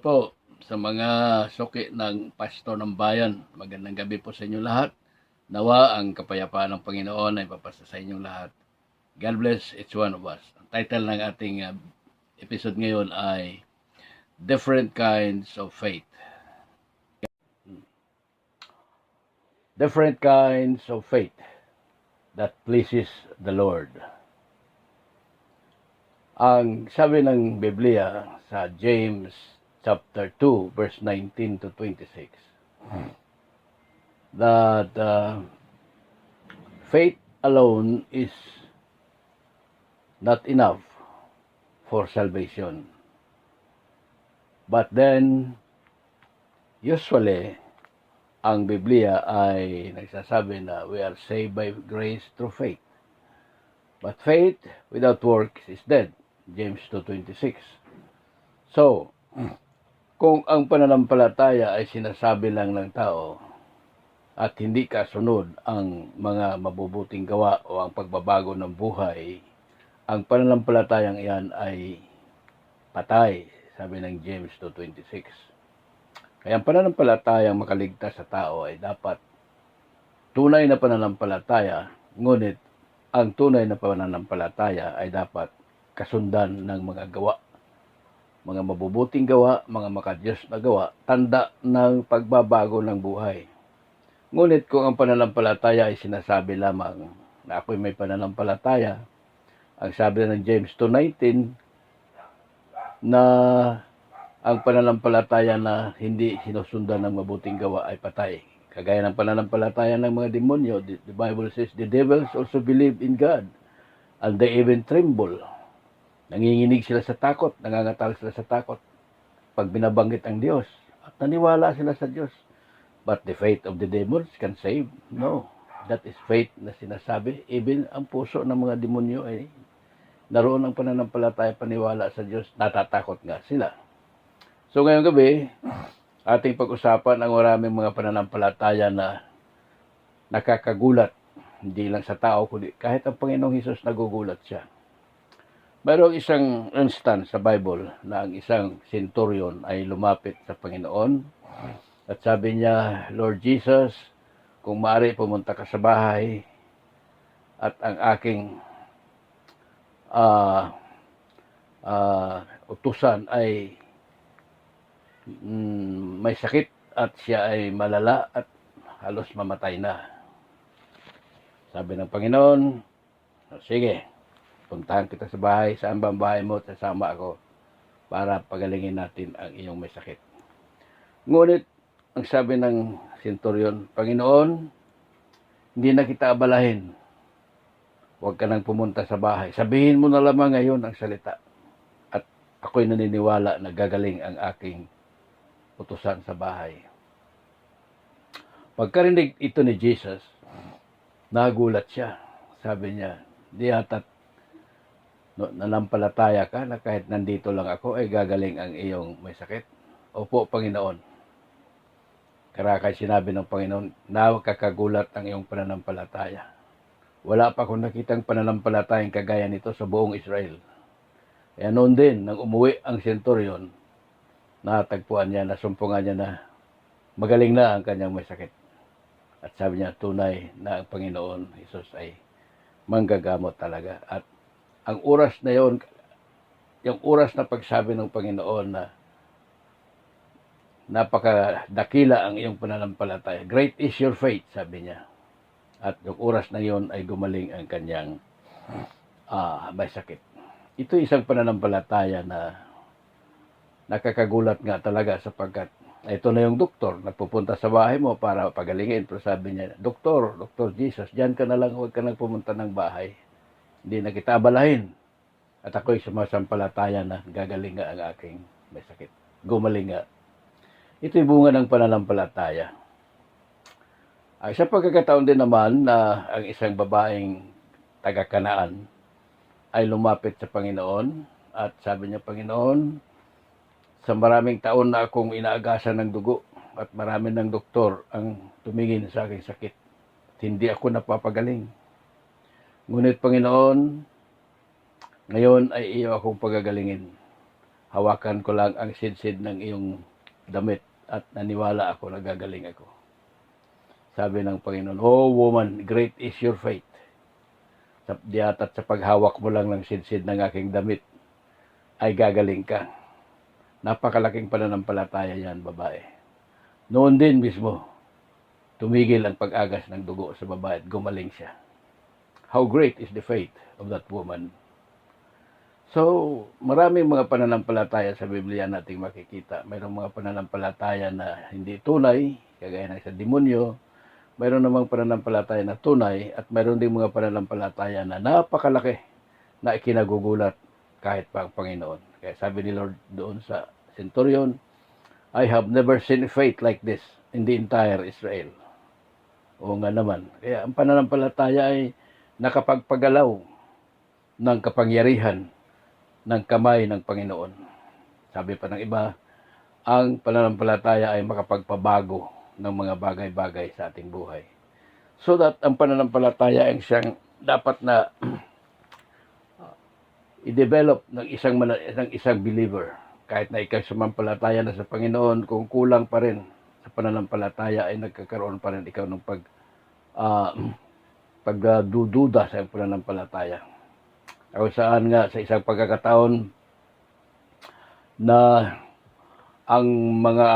po sa mga suki ng Pasto ng Bayan. Magandang gabi po sa inyo lahat. Nawa ang kapayapaan ng Panginoon ay papasa sa inyong lahat. God bless each one of us. Ang title ng ating episode ngayon ay Different Kinds of Faith. Different kinds of faith that pleases the Lord. Ang sabi ng Biblia sa James chapter 2 verse 19 to 26 that faith alone is not enough for salvation. But then usually ang Biblia ay nagsasabi na we are saved by grace through faith. But faith without works is dead. James 2:26. So, kung ang pananampalataya ay sinasabi lang ng tao at hindi kasunod ang mga mabubuting gawa o ang pagbabago ng buhay, ang pananampalatayang iyan ay patay, sabi ng James 2:26. Kaya ang pananampalatayang makaligtas sa tao ay dapat tunay na pananampalataya, ngunit ang tunay na pananampalataya ay dapat kasundan ng mga gawa, mga mabubuting gawa, mga makadiyos na gawa, tanda ng pagbabago ng buhay. Ngunit kung ang pananampalataya ay sinasabi lamang na ako'y may pananampalataya, ang sabi ng James 2:19 na ang pananampalataya na hindi sinusundan ng mabuting gawa ay patay. Kagaya ng pananampalataya ng mga demonyo, the Bible says, the devils also believe in God and they even tremble. Nanginginig sila sa takot, nangangatal sila sa takot pag binabanggit ang Diyos. At naniwala sila sa Diyos. But the faith of the demons can save? No. That is faith na sinasabi. Even ang puso ng mga demonyo ay naroon ang pananampalataya, paniwala sa Diyos, natatakot nga sila. So ngayong gabi, ating pag-usapan ang maraming mga pananampalataya na nakakagulat. Hindi lang sa tao, kundi kahit ang Panginoong Hesus nagugulat siya. Mayroong isang instance sa Bible na ang isang centurion ay lumapit sa Panginoon at sabi niya, Lord Jesus, kung maaari pumunta ka sa bahay at ang aking utusan ay may sakit at siya ay malala at halos mamatay na. Sabi ng Panginoon, sige, puntahan kita sa bahay, saan ba ang bahay mo, sasama ako para pagalingin natin ang iyong may sakit. Ngunit, ang sabi ng centurion, Panginoon, hindi na kita abalahin. Huwag ka nang pumunta sa bahay. Sabihin mo na lamang ngayon ang salita. At ako'y naniniwala na gagaling ang aking utusan sa bahay. Pagkarinig ito ni Jesus, nagulat siya. Sabi niya, di yata't nanampalataya ka na kahit nandito lang ako ay gagaling ang iyong may sakit? Opo, Panginoon. Karakay sinabi ng Panginoon, nakakagulat ang iyong pananampalataya. Wala pa akong nakitang pananampalatayang kagaya nito sa buong Israel. Kaya noon din, nang umuwi ang centurion, natagpuan niya, nasumpungan niya na magaling na ang kanyang may sakit. At sabi niya, tunay na ang Panginoon Hesus ay manggagamot talaga. At ang oras na yon, yung oras na pagsabi ng Panginoon na napakadakila ang iyong pananampalataya. Great is your faith, sabi niya. At yung oras na yon ay gumaling ang kanyang may sakit. Ito isang pananampalataya na nakakagulat nga talaga sapagkat ito na yung doktor, nagpupunta sa bahay mo para pagalingin. Pero sabi niya, Dr. Jesus, diyan ka na lang, huwag ka nang pumunta ng bahay. Hindi na kita abalahin. At ako'y sumasampalataya na gagaling nga ang aking may sakit. Gumaling nga. Ito'y bunga ng pananampalataya. Sa pagkakataon din naman na ang isang babaeng taga-Kanaan ay lumapit sa Panginoon at sabi niya, Panginoon, sa maraming taon na akong inaagasan ng dugo at marami ng doktor ang tumingin sa aking sakit. At hindi ako napapagaling. Ngunit Panginoon, ngayon ay iyo akong pagagalingin. hawakan ko lang ang sidsid ng iyong damit at naniwala ako na gagaling ako. Sabi ng Panginoon, "Oh woman, great is your faith. At sa paghawak mo lang ng sidsid ng aking damit, ay gagaling ka." Napakalaking pananampalataya yan, babae. Noon din mismo, tumigil ang pag-agas ng dugo sa babae at gumaling siya. How great is the faith of that woman. So, maraming mga pananampalataya sa Biblia nating makikita. Mayroong mga pananampalataya na hindi tunay, kagaya ng sa demonyo. Mayroon namang pananampalataya na tunay at mayroon ding mga pananampalataya na napakalaki na ikinagugulat kahit pa ang Panginoon. Kaya sabi ni Lord doon sa centurion, "I have never seen faith like this in the entire Israel." Oo nga naman. Kaya ang pananampalataya ay nakapagpagalaw ng kapangyarihan ng kamay ng Panginoon. Sabi pa ng iba, ang pananampalataya ay makapagpabago ng mga bagay-bagay sa ating buhay. So that ang pananampalataya ay siyang dapat na i-develop ng isang believer. Kahit na ikaw sumampalataya na sa Panginoon, kung kulang pa rin sa pananampalataya ay nagkakaroon pa rin ikaw ng pagdududa sa pananampalataya. Kung saan nga sa isang pagkakataon na ang mga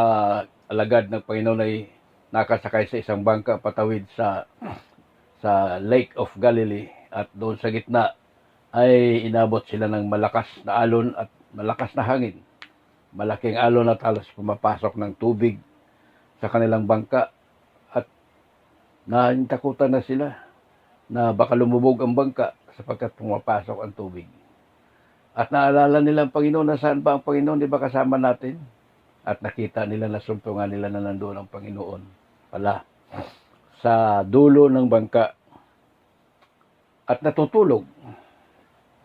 alagad ng Panginoon ay nakasakay sa isang bangka patawid sa Lake of Galilee at doon sa gitna ay inabot sila ng malakas na alon at malakas na hangin. Malaking alon at halos pumapasok ng tubig sa kanilang bangka at naintakutan na sila na baka lumubog ang bangka sapagkat pumapasok ang tubig. At naalala nilang Panginoon na saan ba ang Panginoon, di ba kasama natin? At nakita nila na sumpungan nila na nandoon ang Panginoon pala sa dulo ng bangka at natutulog.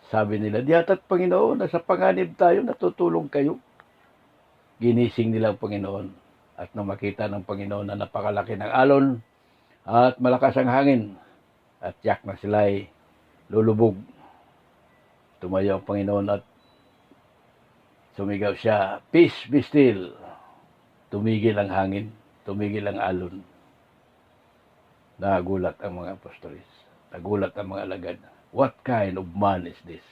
Sabi nila, "Di ata't Panginoon, nasa panganib tayo, natutulog kayo." Ginising nila ang Panginoon at nang makita ng Panginoon na napakalaki ng alon at malakas ang hangin at tiyak na sila ay lulubog. Tumayo ang Panginoon at sumigaw siya, "Peace be still." Tumigil ang hangin, tumigil ang alon. Nagulat ang mga apostoles, nagulat ang mga alagad. What kind of man is this,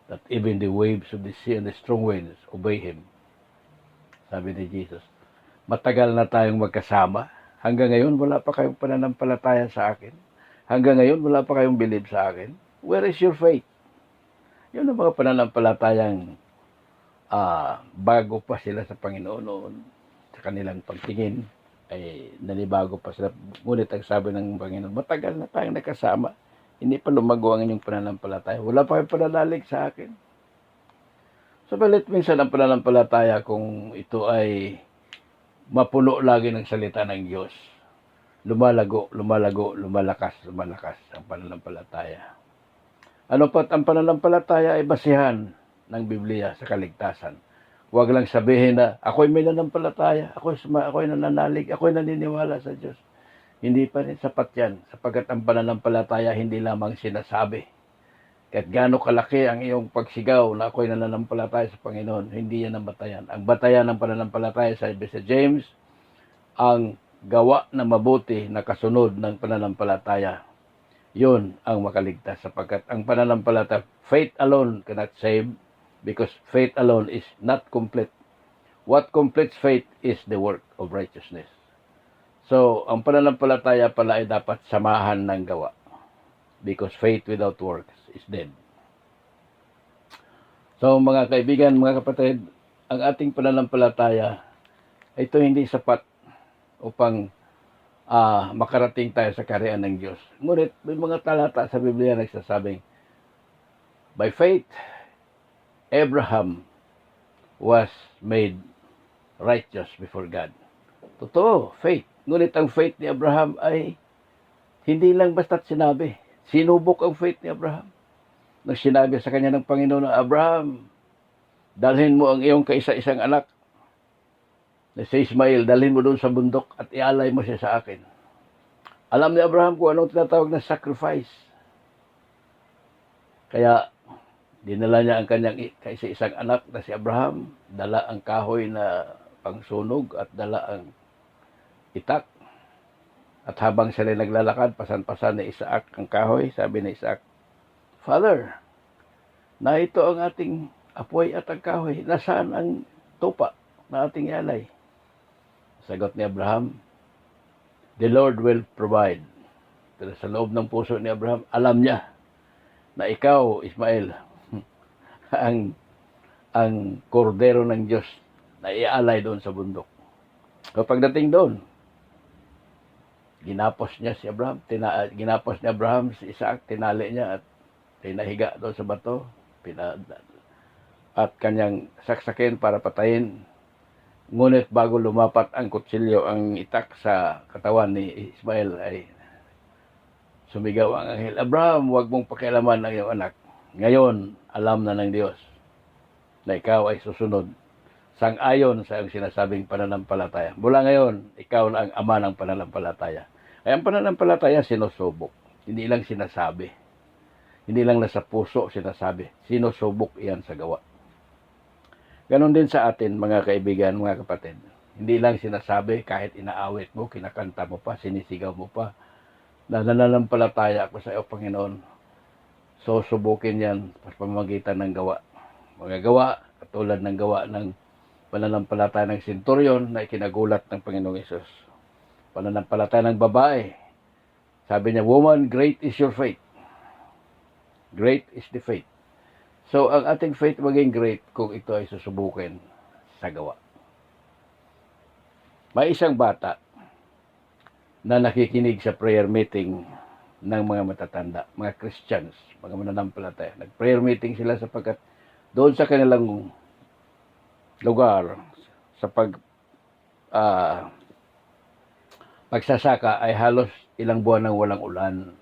that even the waves of the sea and the strong winds obey him? Sabi ni Jesus, matagal na tayong magkasama. Hanggang ngayon, wala pa kayong pananampalataya sa akin. Hanggang ngayon, wala pa kayong believe sa akin. Where is your faith? Yun ang mga pananampalatayang bago pa sila sa Panginoon noon. Sa kanilang pagtingin, ay nanibago pa sila. Ngunit ang sabi ng Panginoon, matagal na tayong nakasama. Hindi pa lumago ang inyong pananampalataya. Wala pa kayong pananalig sa akin. So, balit minsan ang pananampalataya kung ito ay mapuno lagi ng salita ng Diyos. Lumalago, lumalakas ang pananampalataya. Ano pat ang pananampalataya ay basihan ng Biblia sa kaligtasan. Huwag lang sabihin na ako'y may nananampalataya, ako'y nananalig, ako'y naniniwala sa Diyos. Hindi pa rin sapat yan, sapagkat ang pananampalataya hindi lamang sinasabi. Kahit gaano kalaki ang iyong pagsigaw na ako'y nananampalataya sa Panginoon, hindi yan ang batayan. Ang batayan ng pananampalataya sa James, ang gawa na mabuti na kasunod ng pananampalataya. Yun ang makaligtas sapagkat ang pananampalataya, faith alone cannot save because faith alone is not complete. What completes faith is the work of righteousness. So, ang pananampalataya pala ay dapat samahan ng gawa because faith without works is dead. So, mga kaibigan, mga kapatid, ang ating pananampalataya, ito hindi sapat upang makarating tayo sa kaharian ng Diyos. Ngunit may mga talata sa Biblia na nagsasabing, by faith, Abraham was made righteous before God. Totoo, faith. Ngunit ang faith ni Abraham ay hindi lang basta't sinabi. Sinubok ang faith ni Abraham. Nang sinabi sa kanya ng Panginoon na, Abraham, dalhin mo ang iyong kaisa-isang anak na si Ismail, dalhin mo doon sa bundok at ialay mo siya sa akin. Alam ni Abraham kung anong tinatawag na sacrifice. Kaya Dinala niya ang kanyang kaisa-isang anak na si Abraham, dala ang kahoy na pangsunog at dala ang itak. At habang sila naglalakad, pasan-pasan ni Isaac ang kahoy, sabi ni Isaac, Father, na ito ang ating apoy at ang kahoy. Nasaan ang tupa na ating ialay? Sagot ni Abraham, the Lord will provide. Pero sa loob ng puso ni Abraham, alam niya na ikaw, Ismael, ang kordero ng Diyos na ialay doon sa bundok. So pagdating doon, ginapos niya si Abraham, ginapos ni Abraham si Isaac, tinali niya at tinahiga doon sa bato, at kanyang saksakin para patayin. Ngunit bago lumapat ang kutsilyo, ang itak sa katawan ni Ismael, ay sumigaw ang anghel, Abraham, huwag mong pakialaman ang iyong anak. Ngayon, alam na ng Diyos na ikaw ay susunod sang-ayon sa iyong sinasabing pananampalataya. Mula ngayon, ikaw na ang ama ng pananampalataya. Ay ang pananampalataya sinusubok. Hindi lang sinasabi. Hindi lang nasa puso sinasabi. Sinusubok iyan sa gawa. Ganon din sa atin, mga kaibigan, mga kapatid. Hindi lang sinasabi, kahit inaawit mo, kinakanta mo pa, sinisigaw mo pa, na nananampalataya ako sa iyo, Panginoon. So, subukin yan sa pamamagitan ng gawa. Mga gawa, katulad ng gawa ng pananampalataya ng senturyon na ikinagulat ng Panginoong Hesus. Pananampalataya ng babae. Sabi niya, woman, great is your faith. Great is the faith. So, ang ating faith maging great kung ito ay susubukin sa gawa. May isang bata na nakikinig sa prayer meeting ng mga matatanda, mga Christians, mga mananampalataya. Nag-prayer meeting sila sapagkat doon sa kanilang lugar, sa pagsasaka ay halos ilang buwan nang walang ulan.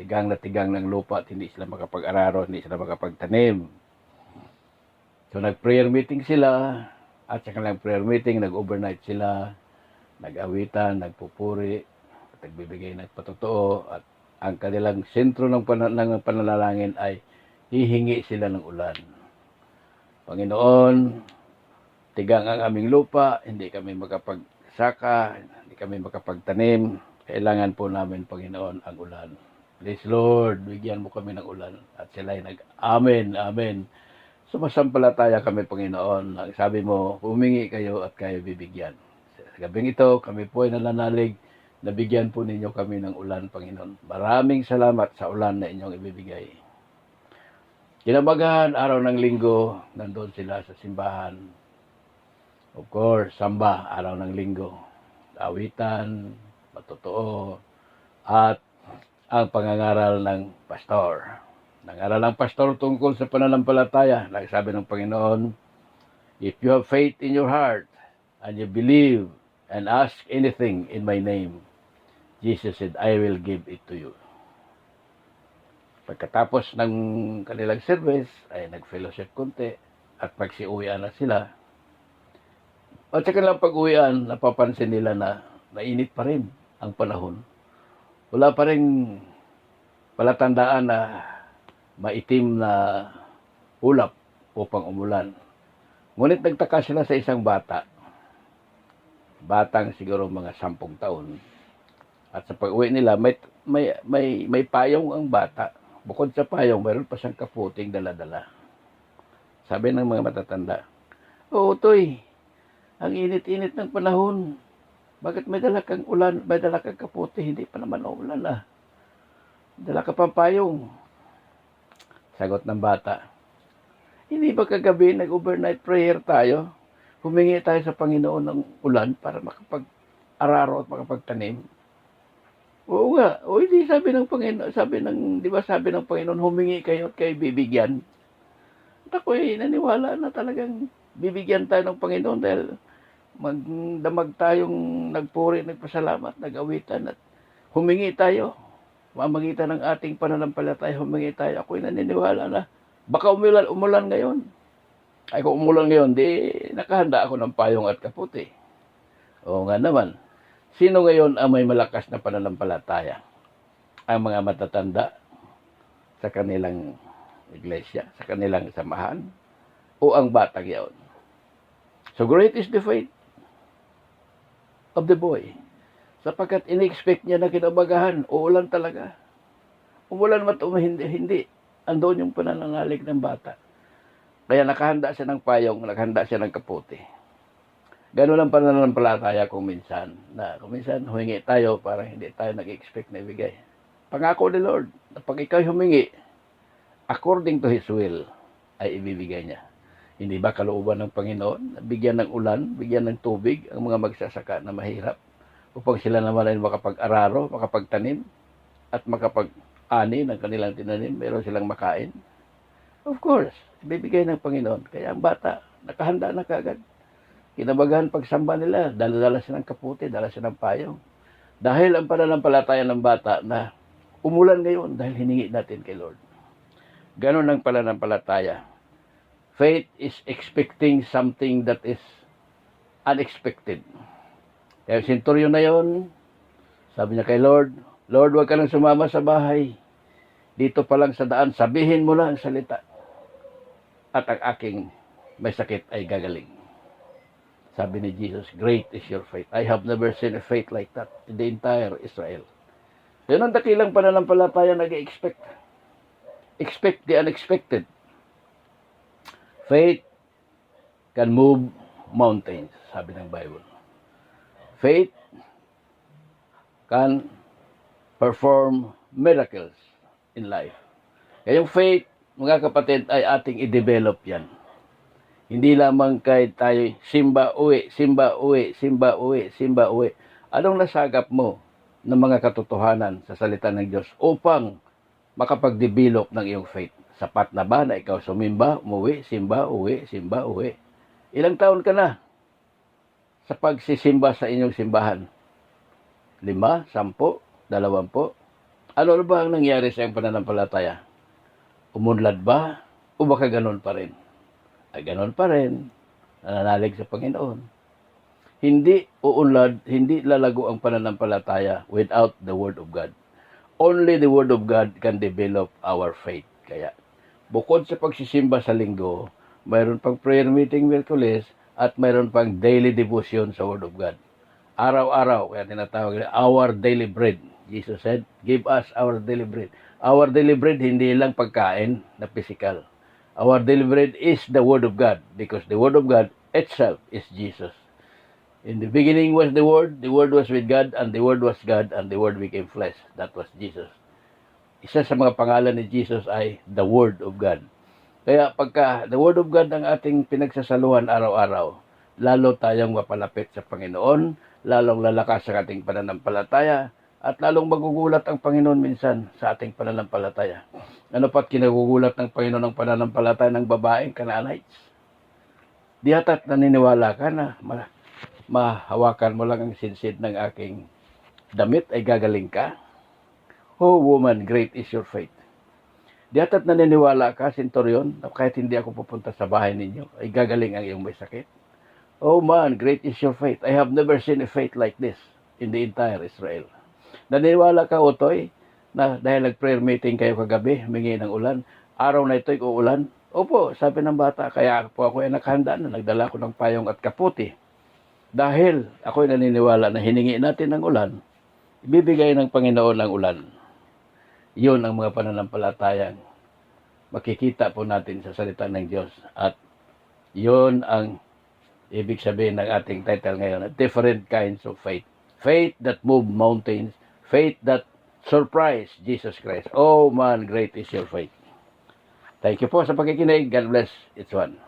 Tigang na tigang ng lupa at hindi sila makapag-araro, hindi sila makapagtanim. So nag-prayer meeting sila, at sa kanilang prayer meeting, nag-overnight sila, nag-awitan, nagpupuri, at nagbibigay ng patotoo, at ang kanilang sentro ng pananalangin ay hihingi sila ng ulan. Panginoon, tigang ang aming lupa, hindi kami makapagsaka, hindi kami makapagtanim, kailangan po namin, Panginoon, ang ulan. Please Lord, bigyan mo kami ng ulan. At sila ay Amen, Amen. Sumasampalataya kami, Panginoon. Ang sabi mo, humingi kayo at kayo bibigyan. Sa gabing ito, kami po ay nananalig na bigyan po ninyo kami ng ulan, Panginoon. Maraming salamat sa ulan na inyong ibibigay. Kinabagan, araw ng linggo, nandun sila sa simbahan. Of course, samba, araw ng linggo. Awitan, matotoo, at ang pangangaral ng pastor. Nangaral ng pastor tungkol sa pananampalataya. Sabi ng Panginoon, if you have faith in your heart and you believe and ask anything in my name, Jesus said, I will give it to you. Pagkatapos ng kanilang service, ay nag-fellowship konti at pagsiuwian na sila. At sa kanilang pag-uwian, napapansin nila na mainit pa rin ang panahon. Wala pa rin palatandaan na maitim na ulap upang umulan. Ngunit nagtaka sila sa isang bata. Batang siguro mga 10 taon. At sa pag-uwi nila, may payong ang bata. Bukod sa payong, mayroon pa siyang kaputing dala-dala. Sabi ng mga matatanda, "Oo, Toy, ang init-init ng panahon. Bakit may dala kang ulan, may dala kang kaputi? Hindi pa naman ulan ah. Dala ka pang payong." Sagot ng bata, "Hindi ba kagabi nag-overnight prayer tayo? Humingi tayo sa Panginoon ng ulan para makapag-araro at makapagtanim." "Oo nga. O hindi sabi ng Panginoon, di ba sabi ng Panginoon, humingi kayo at kayo bibigyan?" At ako'y naniwala na talagang bibigyan tayo ng Panginoon dahil magdamag tayong nagpuri, nagpasalamat, nag-awitan at humingi tayo. Mamagitan ng ating pananampalataya, humingi tayo. Ako'y naniniwala na baka umulan ngayon. Ay kung umulan ngayon, di nakahanda ako ng payong at kaputi. Oo nga naman. Sino ngayon ang may malakas na pananampalataya? Ang mga matatanda sa kanilang iglesia, sa kanilang samahan, o ang batang yaon. So great is the faith of the boy. Sapagkat in-expect niya na kinabagahan, uulan talaga. Umulan man hindi. Andoon yung panananalig ng bata. Kaya nakahanda siya ng payong, nakahanda siya ng kaputi. Ganun ang pananampalataya kung minsan. Kung minsan humingi tayo, parang hindi tayo nag-expect na ibigay. Pangako ni Lord, na pag ikaw humingi, according to His will, ay ibibigay niya. Hindi ba kalooban ng Panginoon, bigyan ng ulan, bigyan ng tubig, ang mga magsasaka na mahirap, upang sila naman ay makapag-araro, makapagtanim, at makapag-ani ng kanilang tinanim, meron silang makain? Of course, ibibigay ng Panginoon. Kaya ang bata, nakahanda na kagad. Kinabagahan pagsamba nila, dala-dala silang kaputi, dala silang payong. Dahil ang pananampalataya ng bata na umulan ngayon dahil hiningi natin kay Lord. Ganon ang pananampalataya. Faith is expecting something that is unexpected. Kaya senturyon na yon, sabi niya kay Lord, Lord, huwag ka nang sumama sa bahay. Dito pa lang sa daan, sabihin mo na ang salita. At ang aking may sakit ay gagaling. Sabi ni Jesus, great is your faith. I have never seen a faith like that in the entire Israel. Yan ang dakilang pananampalataya nag-expect. Expect the unexpected. Faith can move mountains, sabi ng Bible. Faith can perform miracles in life. Kaya yung faith, mga kapatid, ay ating i-develop yan. Hindi lamang kay tayo simba uwi, simba uwi, simba uwi, simba uwi. Anong nasagap mo ng mga katotohanan sa salita ng Diyos upang makapag-develop ng iyong faith? Sapat na ba na ikaw sumimba, umuwi, simba, uwi, simba, uwi? Ilang taon ka na sa pagsisimba sa inyong simbahan? 5, 10, 20? Ano ba ang nangyari sa iyong pananampalataya? Umunlad ba? O baka ganon pa rin? Ay ganon pa rin. Nananalig sa Panginoon. Hindi uunlad, hindi lalago ang pananampalataya without the Word of God. Only the Word of God can develop our faith. Kaya, bukod sa pagsisimba sa linggo, mayroon pang prayer meeting Miyerkules at mayroon pang daily devotion sa Word of God. Araw-araw, kaya tinatawag nila, our daily bread. Jesus said, give us our daily bread. Our daily bread, hindi lang pagkain na physical. Our daily bread is the Word of God because the Word of God itself is Jesus. In the beginning was the Word was with God, and the Word was God, and the Word became flesh. That was Jesus. Isa sa mga pangalan ni Jesus ay the Word of God. Kaya pagka the Word of God ang ating pinagsasaluhan araw-araw, lalo tayong mapalapit sa Panginoon, lalong lalakas ang ating pananampalataya, at lalong magugulat ang Panginoon minsan sa ating pananampalataya. Ano pa't kinagugulat ng Panginoon ang pananampalataya ng babaeng Canaanites? Di hata't naniniwala ka na mahawakan mo lang ang sinsid ng aking damit ay gagaling ka? Oh woman, great is your faith. Di hata't naniniwala ka, senturyon, na kahit hindi ako pupunta sa bahay ninyo, ay gagaling ang iyong may sakit? Oh man, great is your faith. I have never seen a faith like this in the entire Israel. Naniniwala ka, Otoy, na dahil nag-prayer meeting kayo kagabi, humingi ng ulan, araw na ito'y uulan? Opo, sabi ng bata, kaya po ako ay nakahanda na, nagdala ko ng payong at kaputi. Dahil ako'y naniniwala na hiningi natin ng ulan, ibibigay ng Panginoon ang ulan. Yun ang mga pananampalatayang makikita po natin sa salita ng Diyos. At yun ang ibig sabihin ng ating title ngayon, different kinds of faith. Faith that move mountains, faith that surprise Jesus Christ. Oh man, great is your faith. Thank you po sa pakikinig. God bless each one.